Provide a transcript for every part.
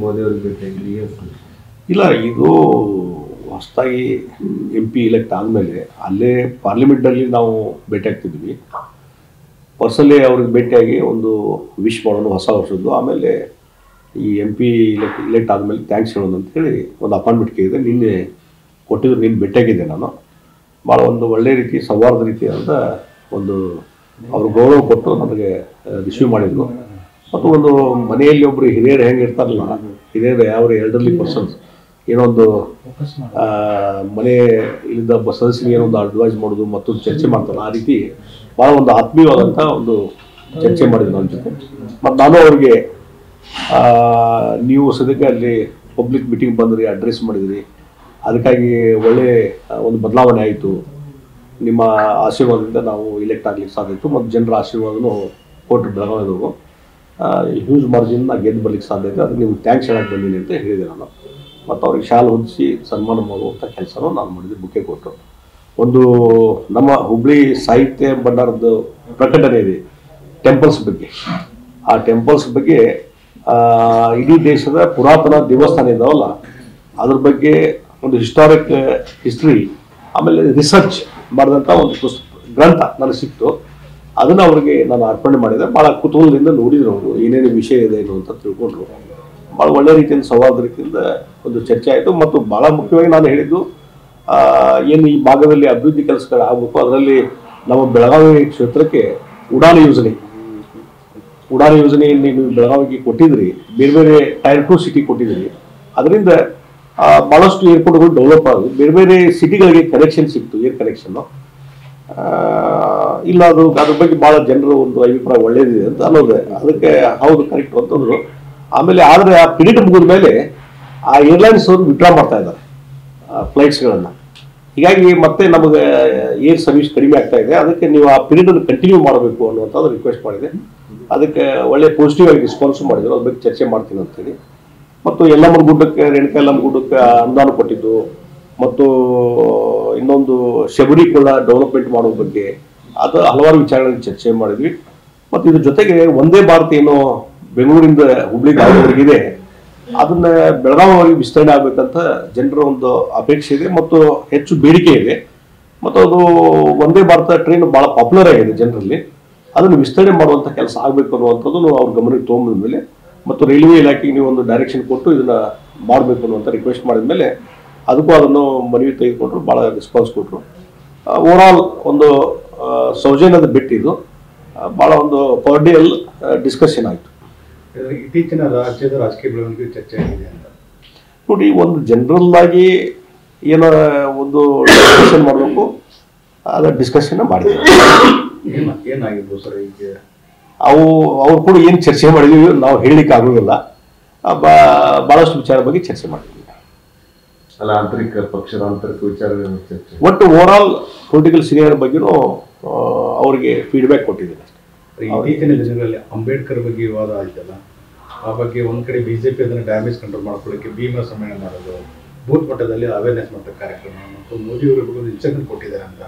ಮೋದಿ ಅವ್ರಿಗೆ ಭೇಟಿಯಾಗಿ ಇಲ್ಲ, ಇದು ಹೊಸದಾಗಿ MP ಇಲೆಕ್ಟ್ ಆದಮೇಲೆ ಅಲ್ಲೇ ಪಾರ್ಲಿಮೆಂಟಲ್ಲಿ ನಾವು ಭೇಟಿ ಆಗ್ತಿದ್ವಿ. ಪರ್ಸನಲಿ ಅವ್ರಿಗೆ ಭೇಟಿಯಾಗಿ ಒಂದು ವಿಶ್ ಮಾಡೋಣ ಹೊಸ ವರ್ಷದ್ದು. ಆಮೇಲೆ ಈ MP ಇಲೆಕ್ಟ್ ಆದಮೇಲೆ ಥ್ಯಾಂಕ್ಸ್ ಹೇಳೋಣ ಅಂತೇಳಿ ಒಂದು ಅಪಾಯಿಂಟ್ಮೆಂಟ್ ಕೇಳಿದೆ. ನಿನ್ನೆ ಕೊಟ್ಟಿದ್ದು, ನಿನ್ನೆ ಭೇಟಿಯಾಗಿದ್ದೆ ನಾನು. ಭಾಳ ಒಂದು ಒಳ್ಳೆ ರೀತಿ ಸೌಹಾರ್ದ ರೀತಿಯಾದ ಒಂದು ಅವರು ಗೌರವ ಕೊಟ್ಟು ನನಗೆ ರಿಸೀವ್ ಮಾಡಿದ್ರು. ಮತ್ತು ಒಂದು ಮನೆಯಲ್ಲಿ ಒಬ್ಬರು ಹಿರಿಯರು ಹೆಂಗೆ ಇರ್ತಾರಲ್ಲ, ಹಿರಿಯರು ಯಾವ ಎಲ್ಡರ್ಲಿ ಪರ್ಸನ್ಸ್ ಏನೋ ಒಂದು ಮನೆ ಇಲ್ಲಿಂದ ಒಬ್ಬ ಸದಸ್ಯನಿಗೆ ಏನೋ ಒಂದು ಅಡ್ವೈಸ್ ಮಾಡೋದು ಮತ್ತೊಂದು ಚರ್ಚೆ ಮಾಡ್ತಾರೆ, ಆ ರೀತಿ ಭಾಳ ಒಂದು ಆತ್ಮೀಯವಾದಂಥ ಒಂದು ಚರ್ಚೆ ಮಾಡಿದ್ರು ನನ್ನ ಜೊತೆ. ಮತ್ತು ನಾನು ಅವ್ರಿಗೆ ನೀವು ಸದ್ಯಕ್ಕೆ ಅಲ್ಲಿ ಪಬ್ಲಿಕ್ ಮೀಟಿಂಗ್ ಬಂದ್ರಿ, ಅಡ್ರೆಸ್ ಮಾಡಿದ್ರಿ, ಅದಕ್ಕಾಗಿ ಒಳ್ಳೆ ಒಂದು ಬದಲಾವಣೆ ಆಯಿತು, ನಿಮ್ಮ ಆಶೀರ್ವಾದದಿಂದ ನಾವು ಇಲೆಕ್ಟ್ ಆಗ್ಲಿಕ್ಕೆ ಸಾಧ್ಯ ಇತ್ತು, ಮತ್ತು ಜನರ ಆಶೀರ್ವಾದನೂ ಕೊಟ್ಟು ಬೆಳಗಾವಿದವರು ಹ್ಯೂಜ್ ಮಾರ್ಜಿನ್ ಗೆದ್ದು ಬರ್ಲಿಕ್ಕೆ ಸಾಧ್ಯ ಇದೆ, ಅದಕ್ಕೆ ನಿಮ್ಗೆ ಥ್ಯಾಂಕ್ಸ್ ಹೇಳಕ್ಕೆ ಬಂದೀನಿ ಅಂತ ಹೇಳಿದೆ ನಾನು. ಮತ್ತು ಅವ್ರಿಗೆ ಶಾಲೆ ಹೊದಿಸಿ ಸನ್ಮಾನ ಮಾಡುವಂಥ ಕೆಲಸನೂ ನಾನು ಮಾಡಿದೆ, ಬುಕ್ಕೆ ಕೊಟ್ಟು. ಒಂದು ನಮ್ಮ ಹುಬ್ಳಿ ಸಾಹಿತ್ಯ ಭಂಡಾರದ ಪ್ರಕಟಣೆ ಇದೆ ಟೆಂಪಲ್ಸ್ ಬಗ್ಗೆ. ಆ ಟೆಂಪಲ್ಸ್ ಬಗ್ಗೆ ಇಡೀ ದೇಶದ ಪುರಾತನ ದೇವಸ್ಥಾನ ಇದ್ದಾವಲ್ಲ, ಅದ್ರ ಬಗ್ಗೆ ಒಂದು ಹಿಸ್ಟ್ರಿ ಆಮೇಲೆ ರಿಸರ್ಚ್ ಮಾಡಿದಂಥ ಒಂದು ಗ್ರಂಥ ನನಗೆ ಸಿಕ್ತು. ಅದನ್ನು ಅವ್ರಿಗೆ ನಾನು ಅರ್ಪಣೆ ಮಾಡಿದೆ. ಭಾಳ ಕುತೂಹಲದಿಂದ ನೋಡಿದ್ರು ಅವರು, ಏನೇನು ವಿಷಯ ಇದೆ ಏನು ಅಂತ ತಿಳ್ಕೊಂಡ್ರು. ಭಾಳ ಒಳ್ಳೆ ರೀತಿಯಿಂದ ಸೌಹಾರ್ದ ರೀತಿಯಿಂದ ಒಂದು ಚರ್ಚೆ ಆಯಿತು. ಮತ್ತು ಭಾಳ ಮುಖ್ಯವಾಗಿ ನಾನು ಹೇಳಿದ್ದು, ಏನು ಈ ಭಾಗದಲ್ಲಿ ಅಭಿವೃದ್ಧಿ ಕೆಲಸಗಳು ಆಗಬೇಕು, ಅದರಲ್ಲಿ ನಮ್ಮ ಬೆಳಗಾವಿ ಕ್ಷೇತ್ರಕ್ಕೆ ಉಡಾನ್ ಯೋಜನೆಯನ್ನು ನೀವು ಬೆಳಗಾವಿಗೆ ಕೊಟ್ಟಿದ್ರಿ, ಬೇರೆ ಬೇರೆ ಟೈರ್ 2 ಸಿಟಿ ಕೊಟ್ಟಿದ್ರಿ. ಅದರಿಂದ ಭಾಳಷ್ಟು ಏರ್ಪೋರ್ಟ್ಗಳು ಡೆವಲಪ್ ಆಗೋದು, ಬೇರೆ ಬೇರೆ ಸಿಟಿಗಳಿಗೆ ಕನೆಕ್ಷನ್ ಸಿಕ್ತು, ಏರ್ ಕನೆಕ್ಷನ್ನು. ಇಲ್ಲ, ಅದ್ರ ಬಗ್ಗೆ ಭಾಳ ಜನರು ಒಂದು ಅಭಿಪ್ರಾಯ ಒಳ್ಳೇದಿದೆ ಅಂತ ಅನ್ನೋದು. ಅದಕ್ಕೆ ಹೌದು, ಕರೆಕ್ಟ್ ಅಂತಂದ್ರು. ಆಮೇಲೆ ಆದರೆ ಆ ಪೀರಿಯಡ್ ಮುಗಿದ ಮೇಲೆ ಆ ಏರ್ಲೈನ್ಸ್ ಅವರು ವಿಡ್ರಾ ಮಾಡ್ತಾ ಇದ್ದಾರೆ ಫ್ಲೈಟ್ಸ್ಗಳನ್ನು. ಹೀಗಾಗಿ ಮತ್ತೆ ನಮಗೆ ಏರ್ ಸರ್ವಿಸ್ ಕಡಿಮೆ ಆಗ್ತಾ ಇದೆ. ಅದಕ್ಕೆ ನೀವು ಆ ಪೀರಿಯಡನ್ನು ಕಂಟಿನ್ಯೂ ಮಾಡಬೇಕು ಅನ್ನುವಂಥದ್ದು ರಿಕ್ವೆಸ್ಟ್ ಮಾಡಿದೆ. ಅದಕ್ಕೆ ಒಳ್ಳೆ ಪಾಸಿಟಿವ್ ಆಗಿ ರೆಸ್ಪಾನ್ಸ್ ಮಾಡಿದ್ರು. ಅದ್ರ ಬಗ್ಗೆ ಚರ್ಚೆ ಮಾಡ್ತೀನಿ ಅಂತೇಳಿ. ಮತ್ತು ಯಲ್ಲಮ್ಮನ ಗುಡ್ಡಕ್ಕೆ, ರೇಣುಕಾ ಯಲ್ಲಮ್ಮ ಗುಡ್ಡಕ್ಕೆ ಅನುದಾನ ಕೊಟ್ಟಿದ್ದು, ಮತ್ತು ಇನ್ನೊಂದು ಶಬರಿಕೊಳ್ಳ ಡೆವಲಪ್ಮೆಂಟ್ ಮಾಡೋ ಬಗ್ಗೆ, ಅದು ಹಲವಾರು ವಿಚಾರಗಳಲ್ಲಿ ಚರ್ಚೆ ಮಾಡಿದ್ವಿ. ಮತ್ತು ಇದ್ರ ಜೊತೆಗೆ ಒಂದೇ ಭಾರತ ಏನೋ ಬೆಂಗಳೂರಿಂದ ಹುಬ್ಳಿ ಧಾರವಾಡವರೆಗಿದೆ, ಅದನ್ನ ಬೆಳಗಾವಿವರೆಗೆ ವಿಸ್ತರಣೆ ಆಗಬೇಕಂತ ಜನರ ಒಂದು ಅಪೇಕ್ಷೆ ಇದೆ ಮತ್ತು ಹೆಚ್ಚು ಬೇಡಿಕೆ ಇದೆ. ಮತ್ತು ಅದು ಒಂದೇ ಭಾರತ ಟ್ರೈನ್ ಭಾಳ ಪಾಪ್ಯುಲರ್ ಆಗಿದೆ ಜನರಲ್ಲಿ. ಅದನ್ನು ವಿಸ್ತರಣೆ ಮಾಡುವಂಥ ಕೆಲಸ ಆಗಬೇಕು ಅನ್ನುವಂಥದ್ದು ಅವ್ರ ಗಮನಕ್ಕೆ ತೊಗೊಂಬಂದ ಮೇಲೆ, ಮತ್ತು ರೈಲ್ವೆ ಇಲಾಖೆಗೆ ನೀವು ಒಂದು ಡೈರೆಕ್ಷನ್ ಕೊಟ್ಟು ಇದನ್ನು ಮಾಡಬೇಕು ಅನ್ನುವಂಥ ರಿಕ್ವೆಸ್ಟ್ ಮಾಡಿದ ಮೇಲೆ ಅದಕ್ಕೂ ಅದನ್ನು ಮನವಿ ತೆಗೆದುಕೊಂಡ್ರು, ಭಾಳ ರೆಸ್ಪಾನ್ಸ್ ಕೊಟ್ಟರು. ಓವರಾಲ್ ಒಂದು ಸೌಜನ್ಯದ ಬಿಟ್ಟಿದ್ದು ಭಾಳ ಒಂದು ಕಾರ್ಡಿಯಲ್ ಡಿಸ್ಕಷನ್ ಆಯಿತು. ಇತ್ತೀಚಿನ ರಾಜ್ಯದ ರಾಜಕೀಯ ಬೆಳವಣಿಗೆ ಚರ್ಚೆ ಆಗಿದೆ ಅಂತ ನೋಡಿ, ಒಂದು ಜನರಲ್ ಆಗಿ ಏನೋ ಒಂದು ಡಿಸ್ಕಷನ್ ಮಾಡಬೇಕು, ಅದರ ಡಿಸ್ಕಷನ್ ಮಾಡಿದ್ದೀವಿ. ಏನಾಗಿರ್ಬೋದು ಸರ್? ಈಗ ಅವ್ರು ಕೂಡ ಏನು ಚರ್ಚೆ ಮಾಡಿದೀವಿ ನಾವು ಹೇಳಲಿಕ್ಕೆ ಆಗೋದಿಲ್ಲ. ಭಾಳಷ್ಟು ವಿಚಾರ ಬಗ್ಗೆ ಚರ್ಚೆ ಮಾಡಿದ್ವಿ. ಅಲ್ಲ, ಆಂತರಿಕ ಪಕ್ಷದ ಆಂತರಿಕ ವಿಚಾರಗಳನ್ನು ಚರ್ಚೆ, ಒಟ್ಟು ಓವರ್ ಆಲ್ ಪೊಲಿಟಿಕಲ್ ಸೀನಿಯರ್ ಬಗ್ಗೆನೂ ಅವರಿಗೆ ಫೀಡ್ಬ್ಯಾಕ್ ಕೊಟ್ಟಿದ್ದೀನಿ. ಇತ್ತೀಚಿನ ದಿನಗಳಲ್ಲಿ ಅಂಬೇಡ್ಕರ್ ಬಗ್ಗೆ ವಿವಾದ ಆಯ್ತಲ್ಲ, ಆ ಬಗ್ಗೆ ಒಂದ್ ಕಡೆ ಬಿಜೆಪಿ ಅದನ್ನು ಡ್ಯಾಮೇಜ್ ಕಂಟ್ರೋಲ್ ಮಾಡ್ಕೊಳ್ಳಿಕ್ಕೆ ಭೀಮ ಸಮ್ಮೇಳನ ಮಾಡೋದು, ಬೂತ್ ಮಟ್ಟದಲ್ಲಿ ಅವೇರ್ನೆಸ್ ಮಾಡೋ ಕಾರ್ಯಕ್ರಮ, ಮತ್ತು ಮೋದಿಯವರು ಒಂದು ಇನ್ಸ್ಟ್ರಕ್ಷನ್ ಕೊಟ್ಟಿದ್ದಾರೆ ಅಂತ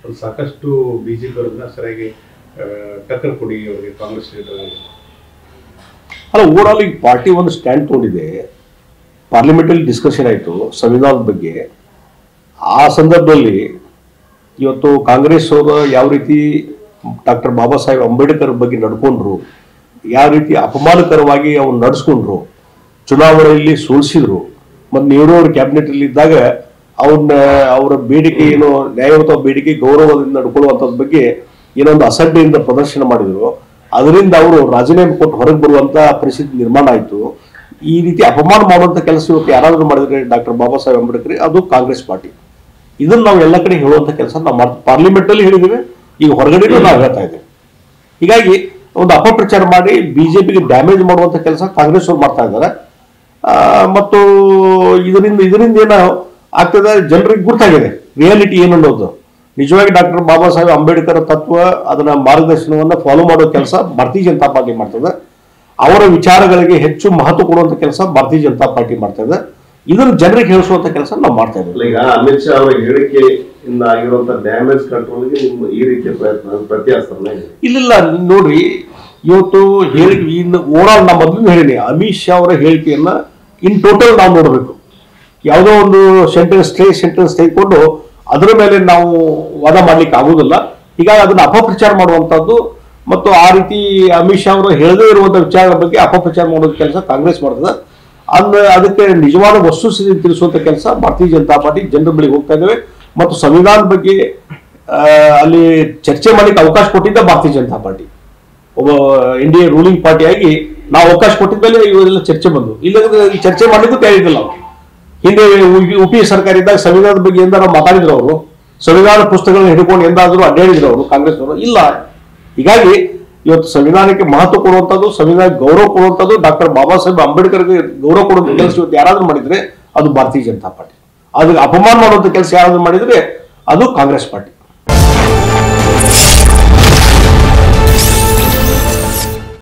ಒಂದು ಸಾಕಷ್ಟು ಬಿಜೆಪಿ ಅವ್ರನ್ನ ಸರಿಯಾಗಿ ಟಕ್ಕರ್ ಕೊಡಿ ಅವರಿಗೆ, ಕಾಂಗ್ರೆಸ್ ಲೀಡರ್. ಅಲ್ಲ, ಓವರ್ ಆಲ್ ಈಗ ಪಾರ್ಟಿ ಒಂದು ಸ್ಟ್ಯಾಂಡ್ ತೊಗೊಂಡಿದೆ. ಪಾರ್ಲಿಮೆಂಟಲ್ಲಿ ಡಿಸ್ಕಷನ್ ಆಯಿತು ಸಂವಿಧಾನದ ಬಗ್ಗೆ. ಆ ಸಂದರ್ಭದಲ್ಲಿ ಇವತ್ತು ಕಾಂಗ್ರೆಸ್ ಅವರು ಯಾವ ರೀತಿ ಡಾಕ್ಟರ್ ಬಾಬಾ ಸಾಹೇಬ್ ಅಂಬೇಡ್ಕರ್ ಬಗ್ಗೆ ನಡ್ಕೊಂಡ್ರು, ಯಾವ ರೀತಿ ಅಪಮಾನಕರವಾಗಿ ಅವ್ರು ನಡೆಸ್ಕೊಂಡ್ರು, ಚುನಾವಣೆಯಲ್ಲಿ ಸೋಲಿಸಿದ್ರು, ಮತ್ತು ನೆಹರು ಅವ್ರ ಕ್ಯಾಬಿನೆಟಲ್ಲಿ ಇದ್ದಾಗ ಅವರ ಬೇಡಿಕೆ ಏನು ನ್ಯಾಯಯುತ ಬೇಡಿಕೆ ಗೌರವದಿಂದ ನಡ್ಕೊಳ್ಳುವಂಥದ್ರ ಬಗ್ಗೆ ಏನೊಂದು ಅಸಡ್ಡೆಯಿಂದ ಪ್ರದರ್ಶನ ಮಾಡಿದ್ರು. ಅದರಿಂದ ಅವರು ರಾಜೀನಾಮೆ ಕೊಟ್ಟು ಹೊರಗೆ ಬರುವಂಥ ಪರಿಸ್ಥಿತಿ ನಿರ್ಮಾಣ ಆಯಿತು. ಈ ರೀತಿ ಅಪಮಾನ ಮಾಡುವಂಥ ಕೆಲಸ ಇವತ್ತು ಯಾರಾದರೂ ಮಾಡಿದ್ರೆ ಡಾಕ್ಟರ್ ಬಾಬಾ ಸಾಹೇಬ್ ಅಂಬೇಡ್ಕರ್, ಅದು ಕಾಂಗ್ರೆಸ್ ಪಾರ್ಟಿ. ಇದನ್ನು ನಾವು ಎಲ್ಲ ಕಡೆ ಹೇಳುವಂಥ ಕೆಲಸ ನಾವು ಮಾಡ್ತೀವಿ. ಪಾರ್ಲಿಮೆಂಟಲ್ಲಿ ಹೇಳಿದ್ದೀವಿ, ಈಗ ಹೊರಗಡೆನೂ ನಾವು ಹೇಳ್ತಾ ಇದ್ದೇವೆ. ಹೀಗಾಗಿ ಒಂದು ಅಪಪ್ರಚಾರ ಮಾಡಿ ಬಿಜೆಪಿಗೆ ಡ್ಯಾಮೇಜ್ ಮಾಡುವಂಥ ಕೆಲಸ ಕಾಂಗ್ರೆಸ್ ಅವರು ಮಾಡ್ತಾ ಇದ್ದಾರೆ. ಮತ್ತು ಇದರಿಂದ ಏನೋ ಆಗ್ತದೆ, ಜನರಿಗೆ ಗೊತ್ತಾಗಿದೆ ರಿಯಾಲಿಟಿ ಏನು ಅನ್ನೋದು. ನಿಜವಾಗಿ ಡಾಕ್ಟರ್ ಬಾಬಾ ಸಾಹೇಬ್ ಅಂಬೇಡ್ಕರ್ ತತ್ವ, ಅದನ್ನ ಮಾರ್ಗದರ್ಶನವನ್ನು ಫಾಲೋ ಮಾಡೋ ಕೆಲಸ ಭಾರತೀಯ ಜನತಾ ಪಾರ್ಟಿ ಮಾಡ್ತದೆ. ಅವರ ವಿಚಾರಗಳಿಗೆ ಹೆಚ್ಚು ಮಹತ್ವ ಕೊಡುವಂಥ ಕೆಲಸ ಭಾರತೀಯ ಜನತಾ ಪಾರ್ಟಿ ಮಾಡ್ತಾ ಇದೆ. ಇದನ್ನು ಜನರಿಗೆ ಹೇಳಿಸುವಂತ ಕೆಲಸ ನಾವು ಮಾಡ್ತಾ ಇದ್ದೀವಿ. ಈಗ ಅಮಿತ್ ಶಾ ಅವರ ಹೇಳಿಕೆಯಿಂದ ಆಗಿರುವಂತ ಡ್ಯಾಮೇಜ್ ಕಂಟ್ರೋಲ್ಗೆ ನಿಮ್ಮ ಈ ರೀತಿಯ ಪ್ರಯತ್ನ ಪ್ರತ್ಯಾಸನ ಇಲ್ಲ. ನೋಡ್ರಿ, ಇವತ್ತು ಹೇಳಿಕೆ ಓವರ್ ಆಲ್ ನಾ ಮೊದಲು ಹೇಳಿನಿ, ಅಮಿತ್ ಶಾ ಅವರ ಹೇಳಿಕೆಯನ್ನ ಇನ್ ಟೋಟಲ್ ನಾವು ನೋಡಬೇಕು. ಯಾವುದೋ ಒಂದು ಸೆಂಟೆನ್ಸ್ ತೆಗೆದುಕೊಂಡು ಅದರ ಮೇಲೆ ನಾವು ವಾದ ಮಾಡ್ಲಿಕ್ಕೆ ಆಗುವುದಿಲ್ಲ. ಹೀಗಾಗಿ ಅದನ್ನ ಅಪಪ್ರಚಾರ ಮಾಡುವಂತದ್ದು ಮತ್ತು ಆ ರೀತಿ ಅಮಿತ್ ಶಾ ಅವರು ಹೇಳದೇ ಇರುವಂತಹ ವಿಚಾರಗಳ ಬಗ್ಗೆ ಅಪಪ್ರಚಾರ ಮಾಡೋದು ಕೆಲಸ ಕಾಂಗ್ರೆಸ್ ಮಾಡ್ತದೆ. ಅದಕ್ಕೆ ನಿಜವಾದ ವಸ್ತುಸ್ಥಿತಿ ತಿಳಿಸುವಂತ ಕೆಲಸ ಭಾರತೀಯ ಜನತಾ ಪಾರ್ಟಿ ಜನರ ಬಳಿಗೆ ಹೋಗ್ತಾ ಇದ್ದೇವೆ. ಮತ್ತು ಸಂವಿಧಾನ ಬಗ್ಗೆ ಅಲ್ಲಿ ಚರ್ಚೆ ಮಾಡ್ಲಿಕ್ಕೆ ಅವಕಾಶ ಕೊಟ್ಟಿದ್ದ ಭಾರತೀಯ ಜನತಾ ಪಾರ್ಟಿ, ಒಬ್ಬ ಇಂಡಿಯಾ ರೂಲಿಂಗ್ ಪಾರ್ಟಿಯಾಗಿ ನಾವು ಅವಕಾಶ ಕೊಟ್ಟಿದ್ದ ಮೇಲೆ ಇವರೆಲ್ಲ ಚರ್ಚೆ ಬಂದು, ಇಲ್ಲದ್ರೆ ಈ ಚರ್ಚೆ ಮಾಡ್ಲಿಕ್ಕೂ ತಯಾರಿದ್ದಿಲ್ಲ ಅವರು. ಹಿಂದೆ UPA ಸರ್ಕಾರ ಇದ್ದಾಗ ಸಂವಿಧಾನದ ಬಗ್ಗೆ ಎಂದಾರು ಮಾತಾಡಿದ್ರು ಅವರು, ಸಂವಿಧಾನ ಪುಸ್ತಕಗಳನ್ನ ಹಿಡ್ಕೊಂಡು ಎಂದಾದರೂ ಅಡ್ಡಾಡಿದ್ರು ಅವರು ಕಾಂಗ್ರೆಸ್ನವರು ಇಲ್ಲ. ಹೀಗಾಗಿ ಇವತ್ತು ಸಂವಿಧಾನಕ್ಕೆ ಮಹತ್ವ ಕೊಡುವಂಥದ್ದು, ಸಂವಿಧಾನಕ್ಕೆ ಗೌರವ ಕೊಡುವಂಥದ್ದು, ಡಾಕ್ಟರ್ ಬಾಬಾ ಸಾಹೇಬ್ ಅಂಬೇಡ್ಕರ್ಗೆ ಗೌರವ ಕೊಡುವಂಥ ಕೆಲಸ ಇವತ್ತು ಯಾರಾದ್ರೂ ಮಾಡಿದ್ರೆ ಅದು ಭಾರತೀಯ ಜನತಾ ಪಾರ್ಟಿ. ಅದಕ್ಕೆ ಅಪಮಾನ ಮಾಡುವಂಥ ಕೆಲಸ ಯಾರಾದ್ರೂ ಮಾಡಿದ್ರೆ ಅದು ಕಾಂಗ್ರೆಸ್ ಪಾರ್ಟಿ.